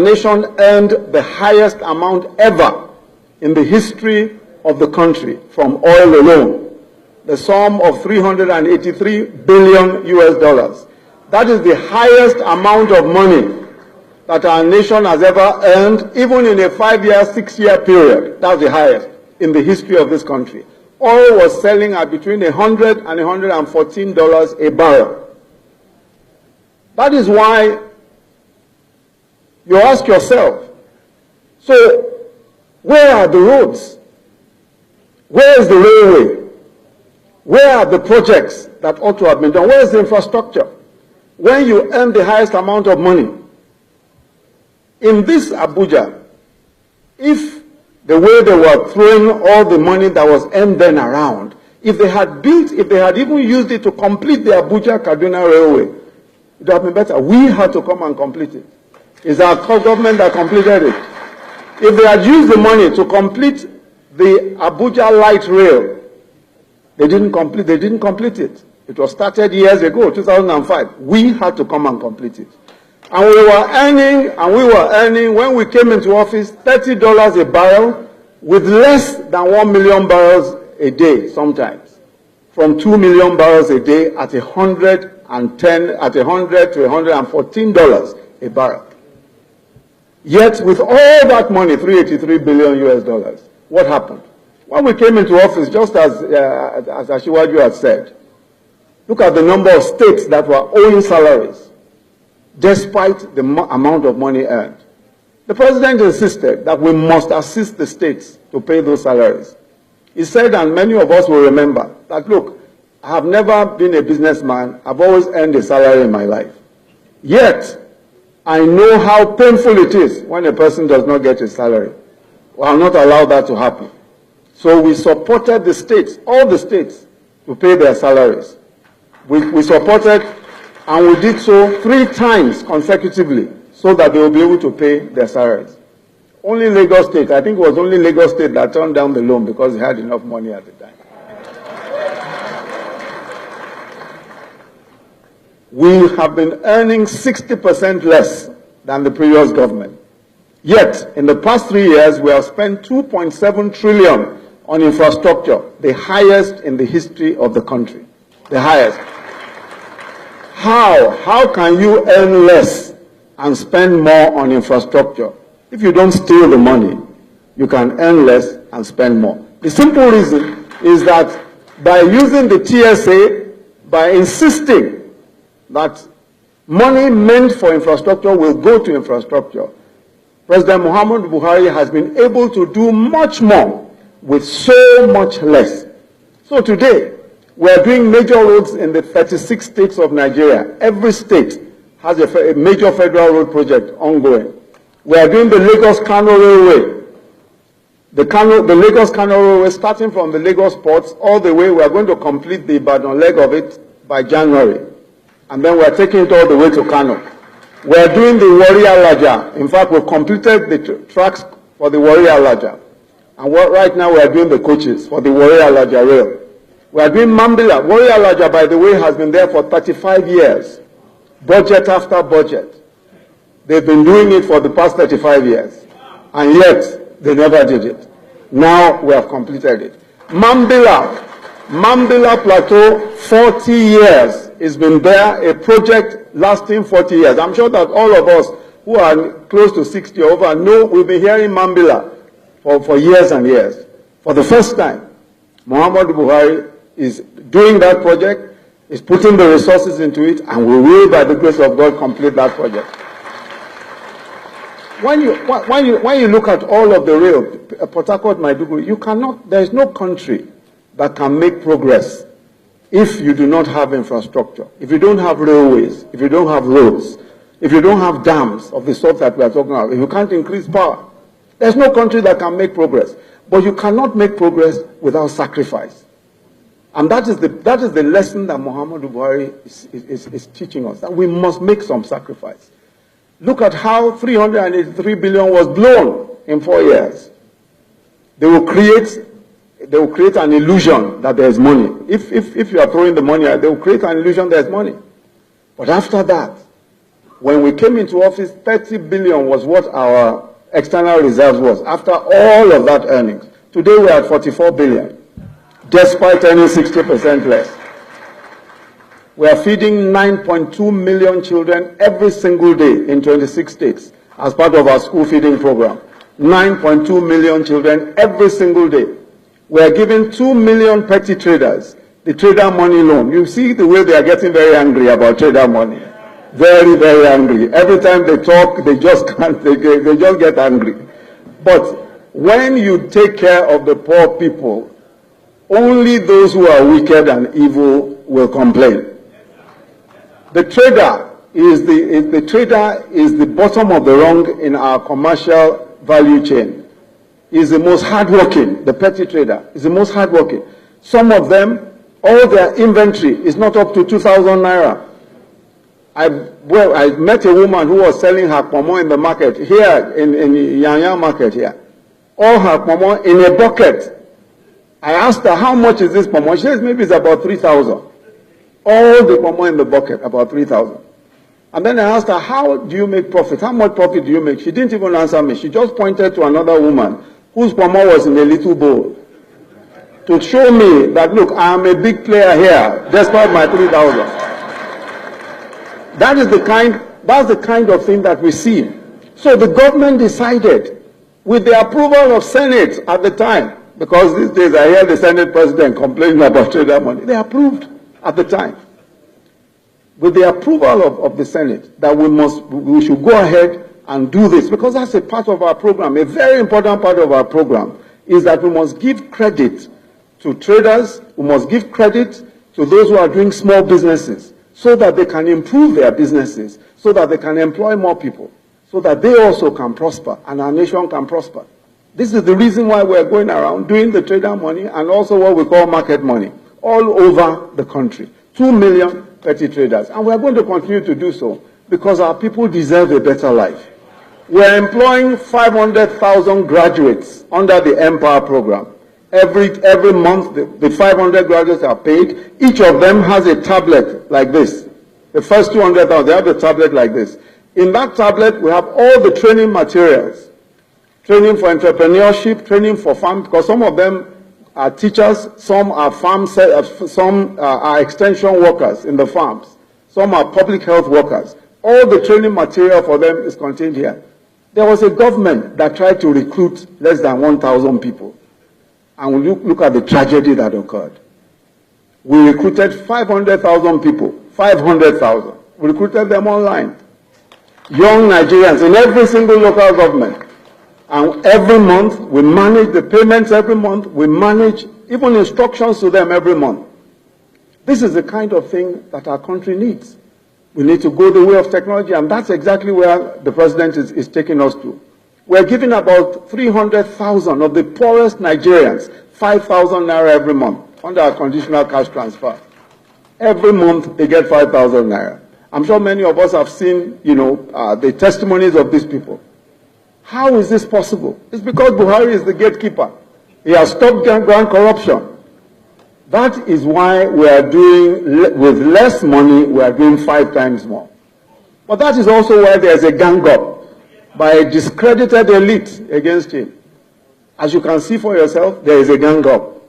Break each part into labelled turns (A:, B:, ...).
A: nation earned the highest amount ever in the history of the country from oil alone, the sum of $383 billion US. That is the highest amount of money that our nation has ever earned, even in a 5-year, 6-year period. That's the highest in the history of this country. Oil was selling at between $100 and $114 a barrel. That is why you ask yourself, so where are the roads? Where is the railway? Where are the projects that ought to have been done? Where is the infrastructure? When you earn the highest amount of money, in this Abuja, if the way they were throwing all the money that was earned then around, if they had even used it to complete the Abuja-Kaduna Railway, it would have been better. We had to come and complete it. It's our government that completed it. If they had used the money to complete the Abuja Light Rail, they didn't complete it. It was started years ago, 2005. We had to come and complete it. And we were earning, when we came into office, $30 a barrel with less than 1 million barrels a day sometimes. From 2 million barrels a day at $100 to $114 a barrel. Yet with all that money, $383 billion US, what happened? When we came into office, just as Asiwaju had said, look at the number of states that were owing salaries, despite the amount of money earned. The president insisted that we must assist the states to pay those salaries. He said, and many of us will remember, that look, I have never been a businessman. I've always earned a salary in my life. Yet, I know how painful it is when a person does not get a salary. We will not allow that to happen. So we supported the states, all the states, to pay their salaries. We supported, and we did so 3 times consecutively so that they will be able to pay their salaries. Only Lagos State, I think it was only Lagos State that turned down the loan because they had enough money at the time. We have been earning 60% less than the previous government. Yet, in the past 3 years, we have spent 2.7 trillion on infrastructure, the highest in the history of the country. The highest. How can you earn less and spend more on infrastructure? If you don't steal the money, you can earn less and spend more. The simple reason is that by using the TSA, by insisting that money meant for infrastructure will go to infrastructure, President Muhammadu Buhari has been able to do much more with so much less. So today, we are doing major roads in the 36 states of Nigeria. Every state has a major federal road project ongoing. We are doing the Lagos-Kano Railway. The Lagos-Kano Railway, starting from the Lagos ports all the way, we are going to complete the Ibadan leg of it by January. And then we are taking it all the way to Kano. We are doing the Warri-Alaja. In fact, we've completed the tracks for the Warri-Alaja. And right now we are doing the coaches for the Warri-Alaja rail. We are doing Mambila. Warri-Alaja, by the way, has been there for 35 years. Budget after budget. They've been doing it for the past 35 years. And yet, they never did it. Now we have completed it. Mambila Plateau, 40 years. It's been there, a project lasting 40 years. I'm sure that all of us who are close to 60 or over know we've been hearing Mambila for years and years. For the first time, Muhammadu Buhari is doing that project, is putting the resources into it, and we will, by the grace of God, complete that project. When you look at all of the rail, Port Harcourt, Maiduguri, there is no country that can make progress if you do not have infrastructure, if you don't have railways, if you don't have roads, if you don't have dams of the sort that we are talking about, if you can't increase power, there's no country that can make progress. But you cannot make progress without sacrifice. And that is the lesson that Muhammadu Buhari is teaching us, that we must make some sacrifice. Look at how 383 billion was blown in 4 years. They will create an illusion that there's money. If you are throwing the money out, they will create an illusion there's money. But after that, When we came into office, 30 billion was what our external reserves was, after all of that earnings. Today we are at 44 billion, despite earning 60% less. We are feeding 9.2 million children every single day in 26 states as part of our school feeding program. 9.2 million children every single day. We are giving 2 million petty traders the trader money loan. You see the way they are getting very angry about trader money. Very, very angry. Every time they talk, they just can't, they just get angry. But when you take care of the poor people, only those who are wicked and evil will complain. The trader is the bottom of the rung in our commercial value chain. Is the most hardworking. The petty trader is the most hardworking. Some of them, all their inventory is not up to 2,000 naira. I met a woman who was selling her pomo in the market here in Yanya market here. All her pomo in a bucket. I asked her, how much is this pomo? She says maybe it's about 3,000. All the pomo in the bucket, about 3,000. And then I asked her, how do you make profit? How much profit do you make? She didn't even answer me. She just pointed to another woman whose pomo was in a little bowl to show me that, look, I am a big player here, despite my 3,000. That's the kind of thing that we see. So the government decided, with the approval of Senate at the time, because these days I hear the Senate president complaining about trader money, they approved at the time, with the approval of the Senate, that we should go ahead and do this, because that's a part of our program. A very important part of our program is that we must give credit to traders, we must give credit to those who are doing small businesses, so that they can improve their businesses, so that they can employ more people, so that they also can prosper and our nation can prosper. This is the reason why we're going around doing the trader money and also what we call market money all over the country. 2 million petty traders. And we're going to continue to do so because our people deserve a better life. We're employing 500,000 graduates under the Empower program. Every month, the 500 graduates are paid. Each of them has a tablet like this. The first 200,000, they have a tablet like this. In that tablet, we have all the training materials. Training for entrepreneurship, training for farm, because some of them are teachers, some are some are extension workers in the farms, some are public health workers. All the training material for them is contained here. There was a government that tried to recruit less than 1,000 people. And look at the tragedy that occurred. We recruited 500,000 people, 500,000. We recruited them online. Young Nigerians in every single local government. And every month, we manage the payments every month. We manage even instructions to them every month. This is the kind of thing that our country needs. We need to go the way of technology, and that's exactly where the president is taking us to. We're giving about 300,000 of the poorest Nigerians 5,000 naira every month under a conditional cash transfer. Every month, they get 5,000 naira. I'm sure many of us have seen, the testimonies of these people. How is this possible? It's because Buhari is the gatekeeper. He has stopped grand corruption. That is why we are doing, with less money, we are doing 5 times more. But that is also why there's a gang up by a discredited elite against him. As you can see for yourself, there is a gang up.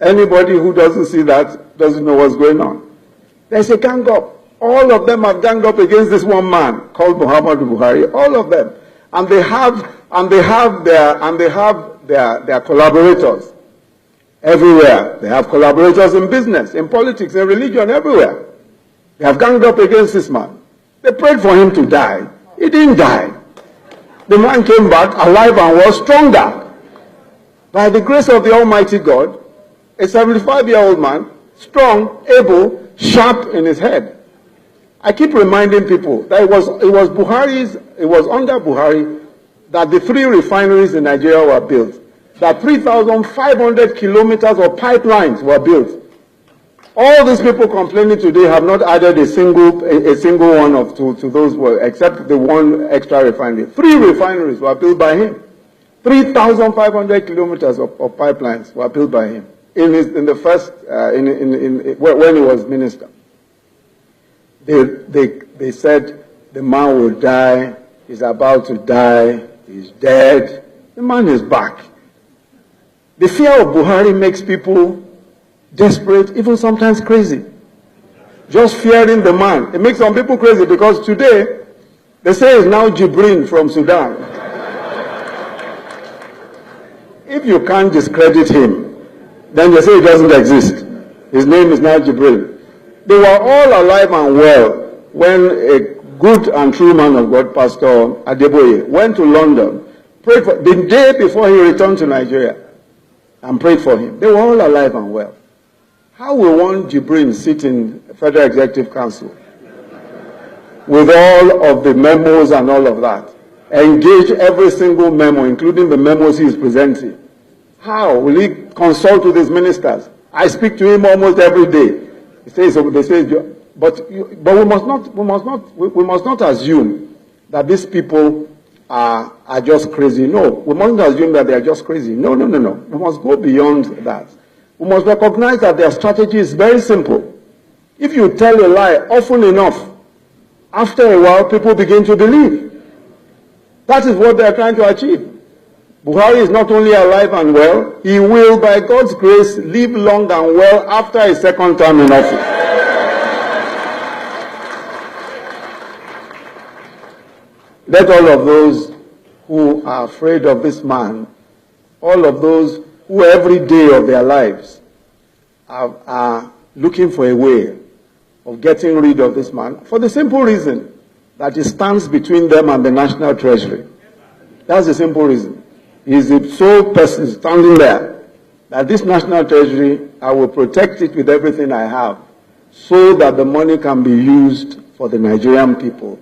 A: Anybody who doesn't see that doesn't know what's going on. There's a gang up. All of them have ganged up against this one man called Muhammadu Buhari. All of them. And they have their collaborators everywhere. They have collaborators in business, in politics, in religion, everywhere. They have ganged up against this man. They prayed for him to die. He didn't die. The man came back alive and was stronger. By the grace of the Almighty God, a 75-year-old man, strong, able, sharp in his head. I keep reminding people that it was under Buhari that the 3 refineries in Nigeria were built, that 3,500 kilometers of pipelines were built. All these people complaining today have not added a single one to those work, except the one extra refinery. 3 refineries were built by him. 3,500 kilometers of pipelines were built by him when he was minister. They said the man will die, he's about to die, he's dead. The man is back. The fear of Buhari makes people desperate, even sometimes crazy. Just fearing the man. It makes some people crazy because today, they say it's now Jibrin from Sudan. If you can't discredit him, then they say he doesn't exist. His name is now Jibrin. They were all alive and well when a good and true man of God, Pastor Adeboye, went to London, prayed for the day before he returned to Nigeria, and prayed for him. They were all alive and well. How will one Jibrin sit in Federal Executive Council with all of the memos and all of that, engage every single memo, including the memos he is presenting? How will he consult with his ministers? I speak to him almost every day. He says, but we must not assume that these people are just crazy. No, we mustn't assume that they are just crazy. No. We must go beyond that. We must recognize that their strategy is very simple. If you tell a lie often enough, after a while, people begin to believe. That is what they are trying to achieve. Buhari is not only alive and well, he will, by God's grace, live long and well after his second term in office. Let all of those who are afraid of this man, all of those who every day of their lives are looking for a way of getting rid of this man, for the simple reason that he stands between them and the National Treasury. That's the simple reason. He is the sole person standing there that this National Treasury, I will protect it with everything I have so that the money can be used for the Nigerian people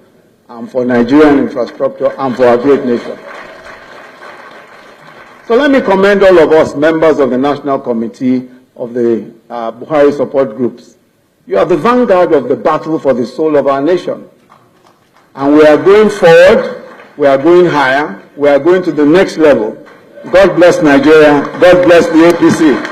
A: and for Nigerian infrastructure and for our great nation. So let me commend all of us, members of the National Committee of the Buhari support groups. You are the vanguard of the battle for the soul of our nation. And we are going forward, we are going higher, we are going to the next level. God bless Nigeria, God bless the APC.